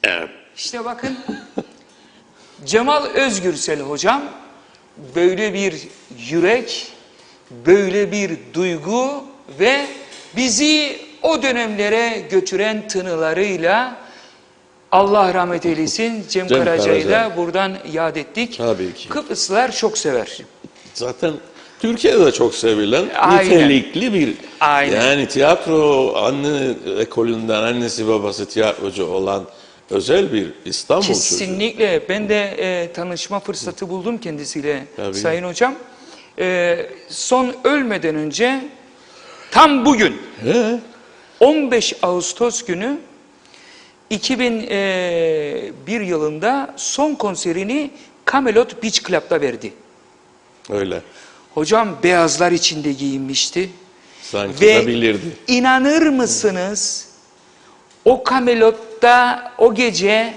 B: Evet.
A: İşte bakın Cemal Özgürsel hocam böyle bir yürek, böyle bir duygu ve bizi o dönemlere götüren tınılarıyla Allah rahmet eylesin Cem Karaca'yı da
B: Karaca.
A: buradan yad ettik.
B: Tabii ki.
A: Kıbrıslılar çok sever.
B: Zaten Türkiye'de de çok sevilen
A: Aynen.
B: nitelikli bir
A: Aynen.
B: yani tiyatro anne ekolünden annesi babası tiyatrocu olan özel bir İstanbul çocuğu.
A: Kesinlikle ben de tanışma fırsatı buldum kendisiyle
B: Tabii.
A: Sayın Hocam. Son ölmeden önce tam bugün
B: He?
A: 15 Ağustos günü 2001 yılında son konserini Camelot Beach Club'da verdi.
B: Öyle.
A: Hocam beyazlar içinde giyinmişti.
B: Sanki
A: Ve
B: de bilirdi.
A: inanır mısınız o Camelot'ta o gece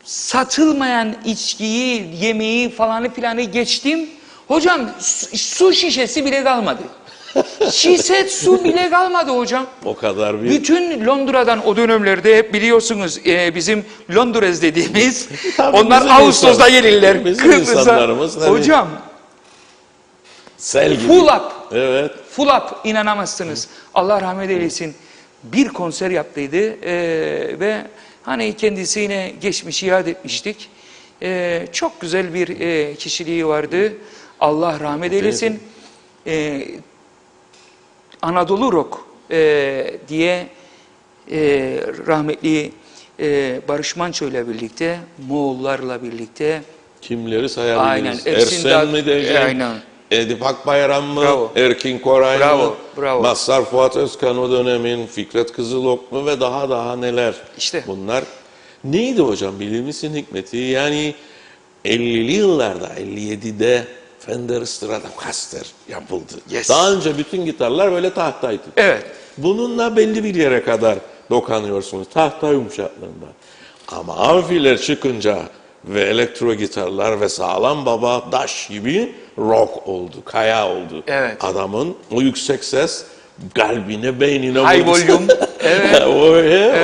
A: satılmayan içkiyi, yemeği falanı filanı geçtim. Hocam su şişesi bile kalmadı. Shisetsu bile kalmadı hocam.
B: O kadar bir...
A: Bütün Londra'dan o dönemlerde hep biliyorsunuz bizim Londres dediğimiz
B: Tabii
A: onlar
B: bizim
A: Ağustos'ta
B: insan-
A: gelirler.
B: bizim
A: Kıbrıs'a.
B: insanlarımız tabii.
A: Hocam
B: Sel gibi.
A: full up.
B: Evet.
A: Full up inanamazsınız. Allah rahmet eylesin. Bir konser yaptıydı ve hani kendisine geçmişi yad etmiştik. Çok güzel bir kişiliği vardı. Allah rahmet eylesin. Anadolu Rock diye rahmetli Barış Manço ile birlikte, Moğollarla birlikte
B: Kimleri sayabiliriz?
A: Aynen, Ersin
B: Ersen
A: Dağ-
B: mi diyecek?
A: Aynen.
B: Edip Akbayram mı?
A: Bravo.
B: Erkin Koray
A: Bravo,
B: mı?
A: bravo.
B: Mazhar Fuat Özkan o dönemin, Fikret Kızılok mu ve daha neler.
A: İşte.
B: Bunlar neydi hocam bilimimizin hikmeti? Yani 50'li yıllarda, 57'de Fender Stratocaster yapıldı.
A: Yes.
B: Daha önce bütün gitarlar böyle tahtaydı.
A: Evet.
B: Bununla belli bir yere kadar dokunuyorsunuz tahta yumuşaklığında. Ama amfiler çıkınca ve elektro gitarlar ve sağlam baba daş gibi rock oldu, kaya oldu.
A: Evet.
B: Adamın o yüksek ses kalbine, beynine
A: High
B: vurdu.
A: volume. Evet.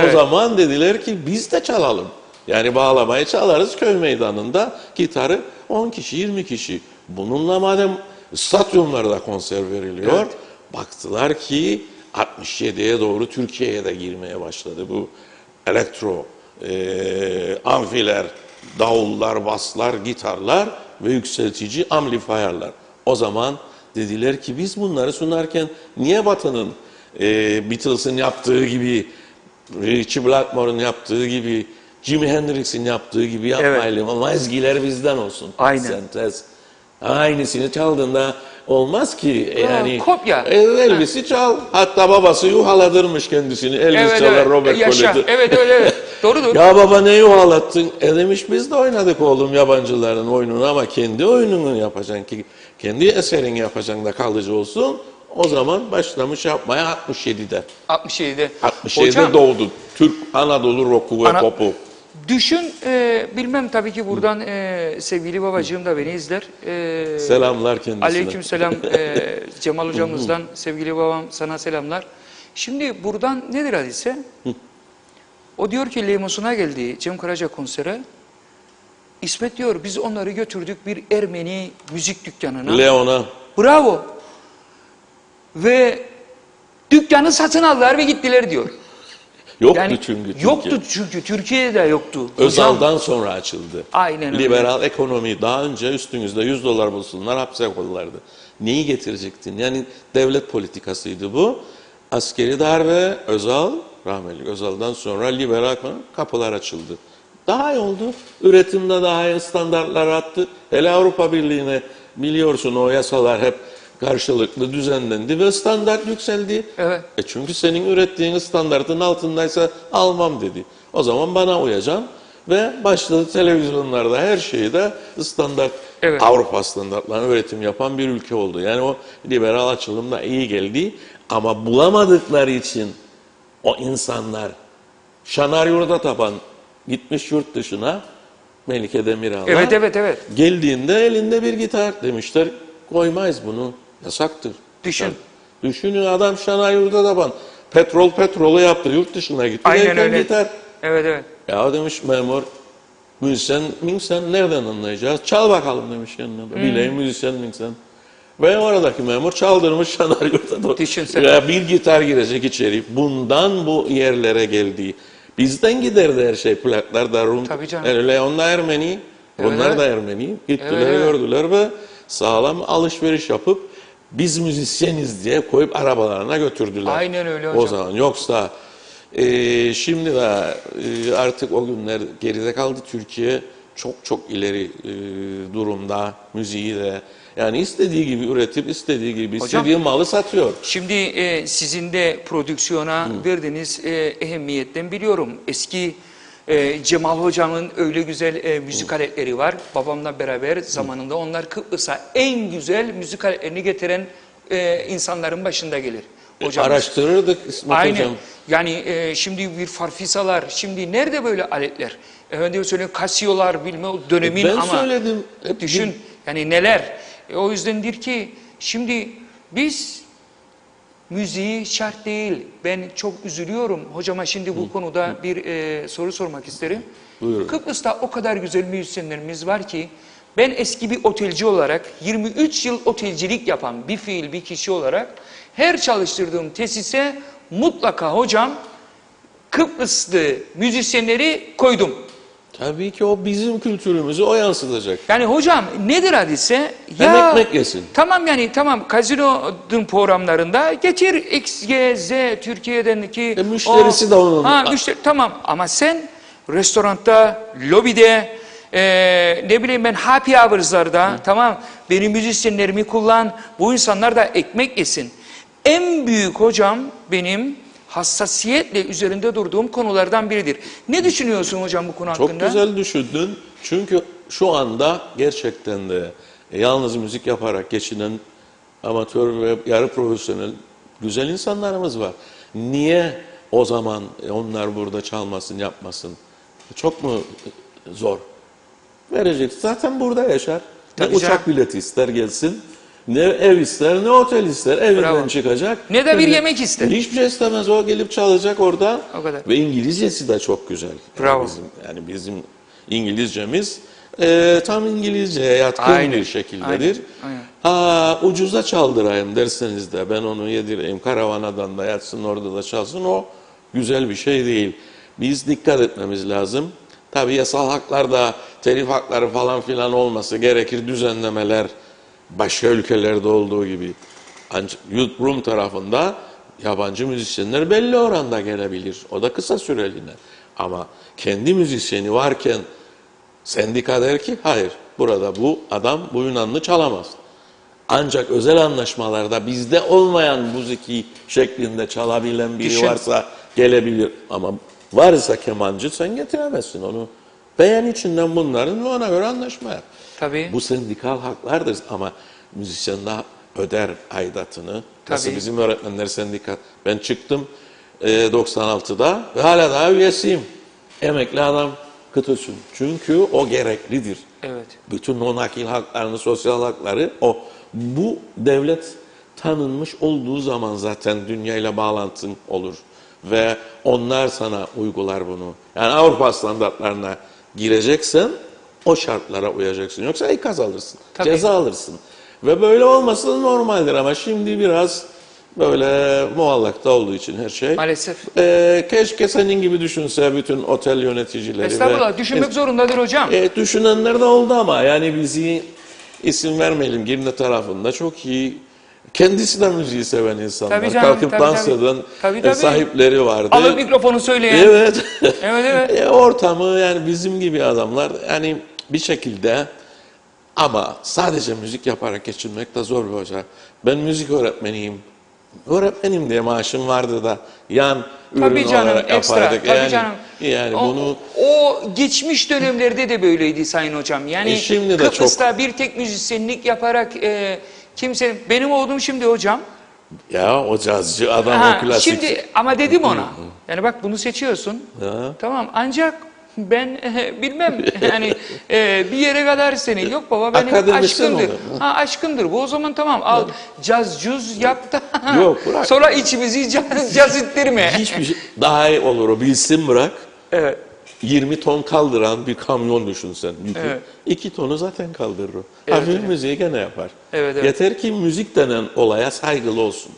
B: O zaman dediler ki biz de çalalım. Yani bağlamayı çalarız köy meydanında gitarı 10 kişi, 20 kişi. Bununla madem stadyumlarda konser veriliyor,
A: Evet.
B: baktılar ki 67'ye doğru Türkiye'ye de girmeye başladı bu elektro amfiler, davullar, baslar, gitarlar ve yükseltici amplifierler. O zaman dediler ki biz bunları sunarken niye Batı'nın Beatles'ın yaptığı gibi, Richie Blackmore'un yaptığı gibi, Jimi Hendrix'in yaptığı gibi yapmayalım ama ezgiler bizden olsun.
A: Aynen.
B: Sentez. Aynısını çaldığında olmaz ki yani.
A: Kopya.
B: Elvis'i çal. Hatta babası yuhaladırmış kendisini. Elvis çalar, Robert
A: Yaşa.
B: Colletti.
A: Evet öyle evet. Doğrudur.
B: Ya baba ne yuhalattın? Demiş biz de oynadık oğlum yabancıların oyununu ama kendi oyununu yapacaksın ki kendi eserini yapacaksın da kalıcı olsun. O zaman başlamış yapmaya 67'de.
A: 67'de.
B: 67'de
A: Hocam,
B: doğdu. Türk Anadolu roku ve popu.
A: düşün, bilmem tabii ki buradan sevgili babacığım da beni izler.
B: Selamlar kendisine.
A: Aleykümselam Cemal hocamızdan sevgili babam sana selamlar. Şimdi buradan nedir hadise? O diyor ki Lemos'una geldi Cem Karaca konsere. İsmet diyor biz onları götürdük bir Ermeni müzik dükkanına.
B: Leon'a.
A: Bravo. Ve dükkanı satın aldılar ve gittiler diyor.
B: Yoktu çünkü Türkiye.
A: Yoktu çünkü Türkiye'de yoktu.
B: Özal'dan sonra açıldı.
A: Aynen öyle.
B: Liberal ekonomi daha önce üstünüzde 100 dolar bulsunlar hapse koydulardı. Neyi getirecektin? Yani devlet politikasıydı bu. Askeri darbe, Özal, rahmetli Özal'dan sonra liberal kapılar açıldı. Daha iyi oldu. Üretimde daha iyi standartlar attı. Hele Avrupa Birliği'ne biliyorsun o yasalar hep karşılıklı düzenlendi ve standart yükseldi.
A: Evet.
B: Çünkü senin ürettiğin standartın altındaysa almam dedi. O zaman bana uyacağım ve başladı televizyonlarda her şeyi de standart
A: Evet.
B: Avrupa standartlarına üretim yapan bir ülke oldu. Yani o liberal açılım da iyi geldi ama bulamadıkları için o insanlar Şanar Yurda Tapan gitmiş yurt dışına Melike Demiral'a.
A: Evet.
B: Geldiğinde elinde bir gitar demişler koymayız bunu yasaktır.
A: Düşün.
B: Düşünün adam Şanay Yurda Tapan petrolü yaptı yurt dışına gitti.
A: Aynen
B: Gelirken
A: öyle.
B: gitar.
A: Evet.
B: Ya demiş memur müzisyen nereden anlayacağız? Çal bakalım demiş yanına. Bileyim müzisyen minsen. Ve oradaki memur çaldırmış Şanar Yurda Tapan.
A: Düşünsene.
B: Ya bir gitar girecek içeri. Bundan bu yerlere geldi. Bizden giderdi her şey plaklar da Rum.
A: Tabii canım.
B: Yani onlar Ermeni.
A: Evet,
B: Onlar da
A: evet.
B: Ermeni. Gittiler
A: Evet.
B: gördüler ve sağlam alışveriş yapıp biz müzisyeniz diye koyup arabalarına götürdüler.
A: Aynen öyle hocam.
B: O zaman yoksa şimdi de artık o günler geride kaldı. Türkiye çok ileri durumda müziği de. Yani istediği gibi üretip istediği gibi
A: Hocam,
B: istediği malı satıyor.
A: Şimdi sizin de prodüksiyona verdiğiniz ehemmiyetten biliyorum. Eski Cemal hocamın öyle güzel müzik aletleri var. Babamla beraber zamanında onlar Kıbrıs'a en güzel müzik aletlerini getiren insanların başında gelir. Hocam,
B: Araştırırdık İsmet
A: aynen.
B: Hocam.
A: Yani şimdi bir farfisalar, şimdi nerede böyle aletler? Efendim söyleyeyim Casio'lar bilmem o dönemin
B: Ben
A: ama
B: söyledim. Hep
A: düşün yani neler. O yüzdendir ki şimdi biz müziği şart değil. Ben çok üzülüyorum. Hocama şimdi bu konuda bir soru sormak isterim.
B: Buyurun.
A: Kıbrıs'ta o kadar güzel müzisyenlerimiz var ki ben eski bir otelci olarak 23 yıl otelcilik yapan bir kişi olarak her çalıştırdığım tesise mutlaka hocam Kıbrıslı müzisyenleri koydum.
B: Tabii ki o bizim kültürümüzü o yansıtacak.
A: Yani hocam nedir hadise?
B: Hem ekmek yesin.
A: Tamam yani tamam Kazino'nun programlarında getir X, Y, Z Türkiye'den ki
B: müşterisi de onun.
A: Müşteri, tamam ama sen restoranda, lobide, ne bileyim ben happy hours'larda tamam benim müzisyenlerimi kullan, bu insanlar da ekmek yesin. En büyük hocam benim hassasiyetle üzerinde durduğum konulardan biridir. Ne düşünüyorsun hocam bu konu hakkında?
B: Çok güzel düşündün. Çünkü şu anda gerçekten de yalnız müzik yaparak geçinen amatör ve yarı profesyonel güzel insanlarımız var. Niye o zaman onlar burada çalmasın, yapmasın? Çok mu zor? Verecek. Zaten burada yaşar. Ne
A: Tabii
B: uçak bileti ister gelsin, ne ev ister, ne otel ister. Evinden
A: Bravo.
B: çıkacak.
A: Ne de bir yemek ister.
B: Hiçbir şey istemez. O gelip çalacak orada.
A: O kadar.
B: Ve İngilizcesi de çok güzel.
A: Bravo.
B: Bizim İngilizcemiz tam İngilizceye yatkın
A: Aynen.
B: bir şekildedir.
A: Aynen.
B: Ucuza çaldırayım derseniz de ben onu yedireyim. Karavanadan da yatsın orada da çalsın. O güzel bir şey değil. Biz dikkat etmemiz lazım. Tabii yasal haklarda telif hakları falan filan olması gerekir. Düzenlemeler başka ülkelerde olduğu gibi. Ancak Youth Room tarafında yabancı müzisyenler belli oranda gelebilir. O da kısa süreliğine. Ama kendi müzisyeni varken sendika der ki hayır burada bu adam bu Yunanlı çalamaz. Ancak özel anlaşmalarda bizde olmayan müziki şeklinde çalabilen biri varsa gelebilir. Ama varsa kemancı sen getiremezsin onu. Beğen içinden bunların ve ona göre anlaşma yap.
A: Tabii.
B: Bu sendikal haklardır ama müzisyen de öder aidatını. Nasıl
A: Tabii.
B: bizim öğretmenler sendika. Ben çıktım 96'da ve hala daha üyesiyim. Emekli adam kıtısın. Çünkü o gereklidir.
A: Evet.
B: Bütün o nakil haklarını, sosyal hakları bu devlet tanınmış olduğu zaman zaten dünyayla bağlantın olur. Ve onlar sana uygular bunu. Yani Avrupa standartlarına gireceksen o şartlara uyacaksın. Yoksa ikaz alırsın,
A: Tabii.
B: ceza alırsın. Ve böyle olması normaldir ama şimdi biraz böyle muallakta olduğu için her şey.
A: Maalesef.
B: Keşke senin gibi düşünse bütün otel yöneticileri.
A: Estağfurullah düşünmek zorundadır hocam.
B: Düşünenler de oldu ama yani bizi isim vermeyelim Girne tarafında çok iyi. Kendisi de müziği seven insanlar.
A: Tabii canım,
B: Kalkıp
A: tabii,
B: dans
A: tabii.
B: eden
A: Tabii.
B: sahipleri vardı.
A: Alıp mikrofonu söyleyen.
B: Evet.
A: Evet.
B: Ortamı yani bizim gibi adamlar yani bir şekilde ama sadece müzik yaparak geçinmek de zor bir hoca. Ben müzik öğretmeniyim. Öğretmenim diye maaşım vardı da yan
A: Tabii
B: ürün
A: canım
B: olarak
A: ekstra.
B: yapardık.
A: Tabii canım.
B: Yani
A: o,
B: bunu
A: o geçmiş dönemlerde de böyleydi Sayın Hocam. Yani
B: şimdi de
A: Kıbrıs'ta bir tek müzisyenlik yaparak kimse benim oğlum şimdi hocam.
B: ya o cazcı adam o klasik.
A: Şimdi ama dedim ona. Yani bak bunu seçiyorsun.
B: Ya.
A: Tamam ancak ben bilmem yani bir yere kadar senin yok baba benim
B: Akademisyen
A: aşkındır.
B: olur.
A: Aşkındır bu o zaman tamam al caz cüz yap da
B: Yok, bırak.
A: sonra içimizi caz ettirme.
B: Hiçbir şey daha iyi olur o bilsin bırak.
A: Evet.
B: 20 ton kaldıran bir kamyon düşün sen. Yükü.
A: Evet.
B: 2 tonu zaten kaldırır o.
A: Evet,
B: Hafif
A: evet.
B: müziği gene yapar.
A: Evet.
B: Yeter ki müzik denen olaya saygılı olsun.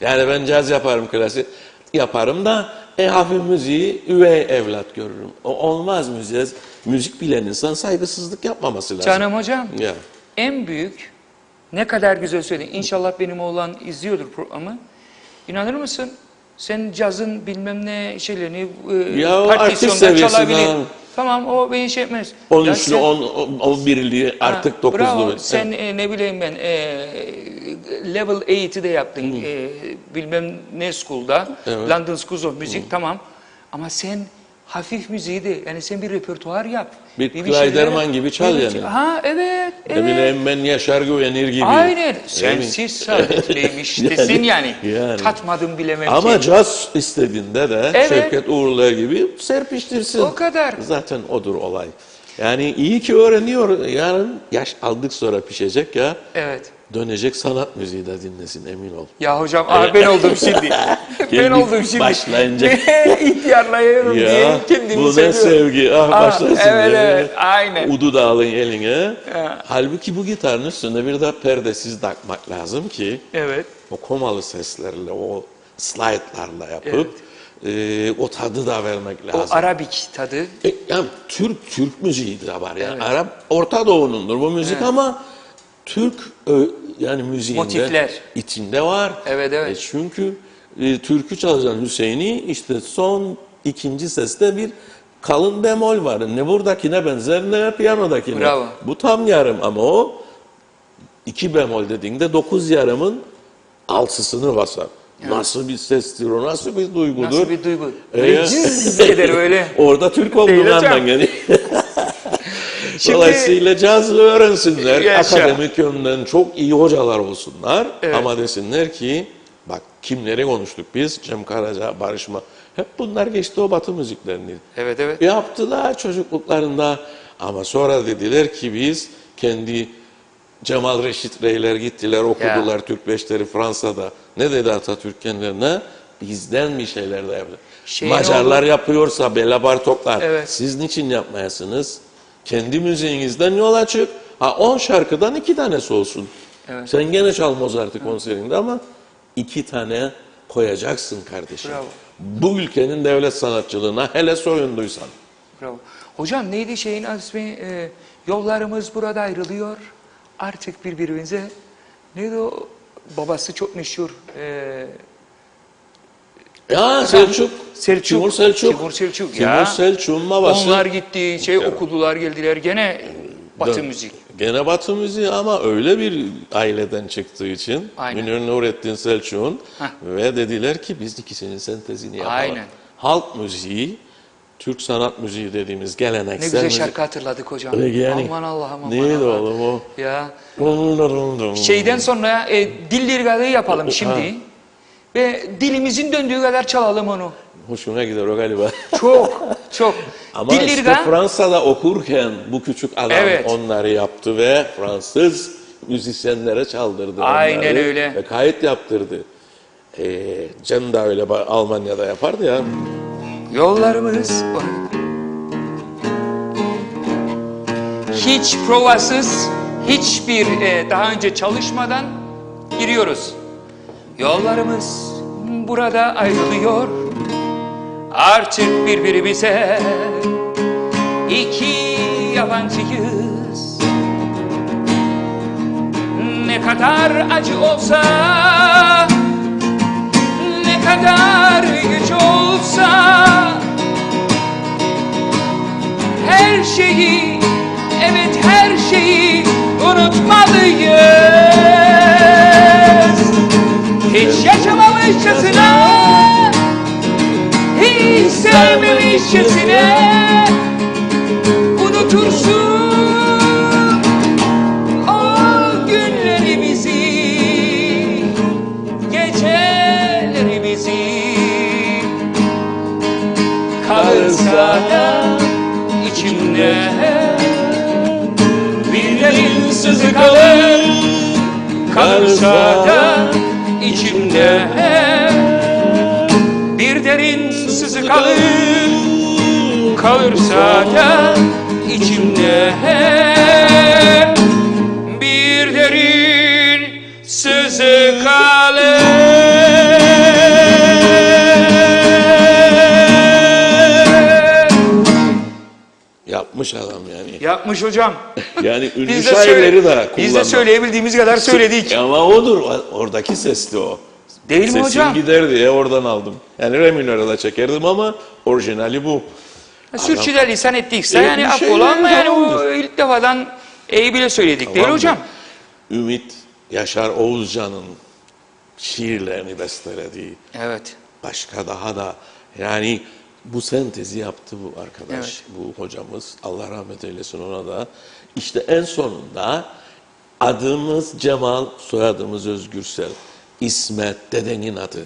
B: Yani ben caz yaparım, klasik yaparım da hafif müziği üvey evlat görürüm. O olmaz müziğe. Müzik bilen insan saygısızlık yapmaması lazım.
A: Canım hocam
B: Ya.
A: en büyük ne kadar güzel söyledin. İnşallah benim oğlan izliyordur programı. İnanır mısın? Sen cazın bilmem ne şeylerini
B: Ya o artist
A: partisyonda
B: seviyesi
A: çalabilir.
B: ha.
A: Tamam o beni şey etmez.
B: 13'lü,
A: Ya
B: 11'li artık 9'lu.
A: bravo. Sen ne bileyim ben level 8'i de yaptın. Bilmem ne school'da.
B: Evet.
A: London School of Music tamam. Ama sen hafif müziği de yani sen bir repertuar yap.
B: Bir
A: şeyler
B: Klayderman
A: yap.
B: gibi çal yani.
A: Ha evet.
B: Ne bileyim ben Yaşar Güvenir gibi.
A: Aynen. Sensiz sadetliymiş desin yani. Tatmadım bilemem
B: Ama
A: ki.
B: caz istediğinde de
A: Evet.
B: Şevket Uğurlar gibi serpiştirsin.
A: O kadar.
B: Zaten odur olay. Yani iyi ki öğreniyor. Yarın yaş aldık sonra pişecek ya.
A: Evet.
B: Dönecek sanat müziği de dinlesin emin ol.
A: Ya hocam ben oldum şimdi. Ben
B: Kendi
A: oldum şimdi.
B: başlayınca-
A: Ne ihtiyarlayıyorum diye
B: Ya
A: kendimi
B: bu ne
A: seviyorum.
B: sevgi. Başlasın
A: evet
B: ya.
A: evet aynen.
B: Udu da alın eline.
A: Ha.
B: Halbuki bu gitarın üstüne bir de perdesiz takmak lazım ki
A: Evet.
B: o komalı seslerle, o slide'larla yapıp o tadı da vermek
A: O
B: lazım.
A: Arabik tadı.
B: Yani Türk müziği de var yani. Arap Orta Doğu'nundur bu müzik ama Türk yani müziğinde
A: Motifler.
B: içinde var.
A: Evet, evet.
B: Çünkü türkü çalışan Hüseyin'i işte son ikinci seste bir kalın bemol var. Ne buradakine benzer ne piyanodakine.
A: Bravo.
B: Bu tam yarım ama o iki bemol dediğinde 9 yarımın altısını basar. Nasıl bir sestir o, nasıl bir duygudur.
A: Nasıl bir duygu? Böyle cız eder öyle.
B: Orada Türk
A: Değil
B: olduğundan
A: hocam.
B: ben gene.
A: Şimdi-
B: Dolayısıyla cazı öğrensinler.
A: Yaşa.
B: Akademik yönden çok iyi hocalar olsunlar.
A: Evet.
B: Ama desinler ki bak kimleri konuştuk biz? Cem Karaca, Barışma. Hep bunlar geçti o Batı müziklerini.
A: Evet evet.
B: Yaptılar çocukluklarında. Ama sonra dediler ki biz kendi Cemal Reşit Reyler gittiler okudular Türk beşleri Fransa'da. Ne dedi Atatürk kendilerine? Bizden bir şeyler de yaptı.
A: Şey
B: Macarlar yapıyorsa Bela Bartoklar
A: Evet.
B: siz niçin yapmayasınız? Kendi müziğinizden yola çık. 10 şarkıdan 2 tanesi olsun.
A: Evet.
B: Sen gene çal Mozart'ı konserinde ama 2 tane koyacaksın kardeşim.
A: Bravo.
B: Bu ülkenin devlet sanatçılığına hele soyunduysan.
A: Bravo. Hocam neydi şeyin ismi? Yollarımız burada ayrılıyor. Artık birbirimize. Neydi o? Babası çok meşhur.
B: Ya Selçuk.
A: Selçuk.
B: Timur Selçuk.
A: Timur Selçuk
B: Timur
A: ya.
B: Selçuk'un babası.
A: Onlar gitti, okudular, geldiler. Gene Batı müzik.
B: Gene Batı müziği ama öyle bir aileden çıktığı için
A: Aynen.
B: Münir Nurettin Selçuk'un
A: Heh.
B: ve dediler ki biz ikisinin sentezini yapalım.
A: Aynen.
B: Halk müziği, Türk sanat müziği dediğimiz geleneksel
A: Ne güzel
B: müzik.
A: şarkı hatırladık hocam.
B: Yani,
A: Aman Allah'ım aman
B: neydi
A: Allah'ım.
B: oğlum o?
A: Ya. Şeyden sonra dil lirgalığı yapalım şimdi. Ve dilimizin döndüğü kadar çalalım onu.
B: Hoşuna gider o galiba.
A: Çok, çok.
B: Ama
A: Dil
B: işte
A: lirga,
B: Fransa'da okurken bu küçük adam
A: Evet.
B: onları yaptı ve Fransız müzisyenlere çaldırdı
A: Aynen
B: onları.
A: öyle.
B: Ve kayıt yaptırdı. Cem de öyle Almanya'da yapardı ya.
A: yollarımız hiç provasız, hiçbir daha önce çalışmadan giriyoruz. Yollarımız burada ayrılıyor. Artık birbirimize iki yabancıyız. Ne kadar acı olsa, ne kadar güç olsa, her şeyi, evet her şeyi unutmalıyız. Hiç yaşamamışçasına, hiç sevmemişçesine unutursun o günlerimizi, gecelerimizi. Kalırsa da içimde bir derin sızı kalır. Kalırsa da içimde bir derin sızı kalır. Kalırsa da içimde bir derin sızı kalır.
B: Yapmış adam yani.
A: Yapmış hocam.
B: Yani ünlü
A: Biz de,
B: şairleri de kullandı.
A: biz de söyleyebildiğimiz kadar söyledik.
B: Ama odur, oradaki sesti o.
A: Değil mi
B: Sesim
A: hocam?
B: gider diye oradan aldım. Yani re minöre de çekerdim ama orijinali bu.
A: Sürçülisan ettikse
B: Evet,
A: yani
B: bir şey
A: affola ama yani o
B: tamamdır.
A: ilk defadan iyi bile söyledik değil
B: Tamamdır.
A: hocam?
B: Ümit Yaşar Oğuzcan'ın şiirlerini bestelediği,
A: Evet.
B: başka daha da yani bu sentezi yaptı bu arkadaş,
A: Evet.
B: bu hocamız. Allah rahmet eylesin ona da. İşte en sonunda adımız Cemal, soyadımız Özgürsel. İsmet, dedenin adı.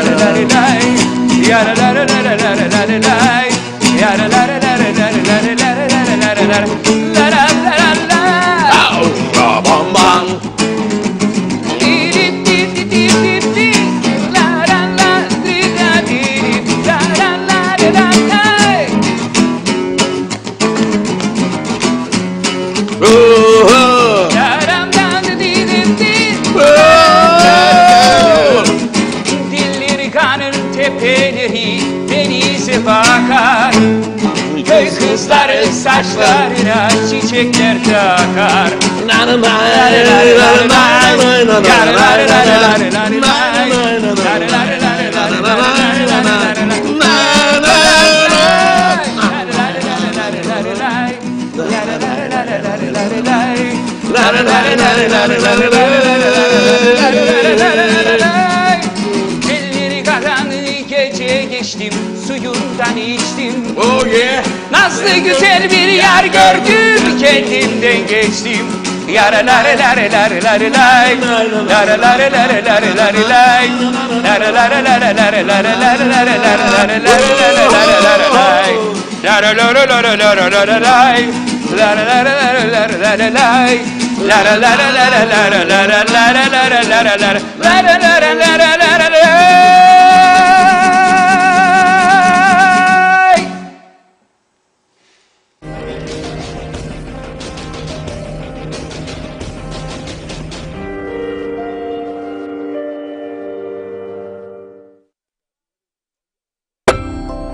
B: Bam bam.
A: Dilleri kanır tepeleri denize bakar. Köy kızları saçlarına çiçekler takar. Elleri karanlık gece geçtim, suyundan içtim.
B: Oh yeah.
A: Nazlı güzel bir yer gördüm, kendimden geçtim. Yaralalalalalalay, yaralalalalalalay, yaralalalalalalay, yaralalalalalalay, yaralalalalalalay, yaralalalalalalay.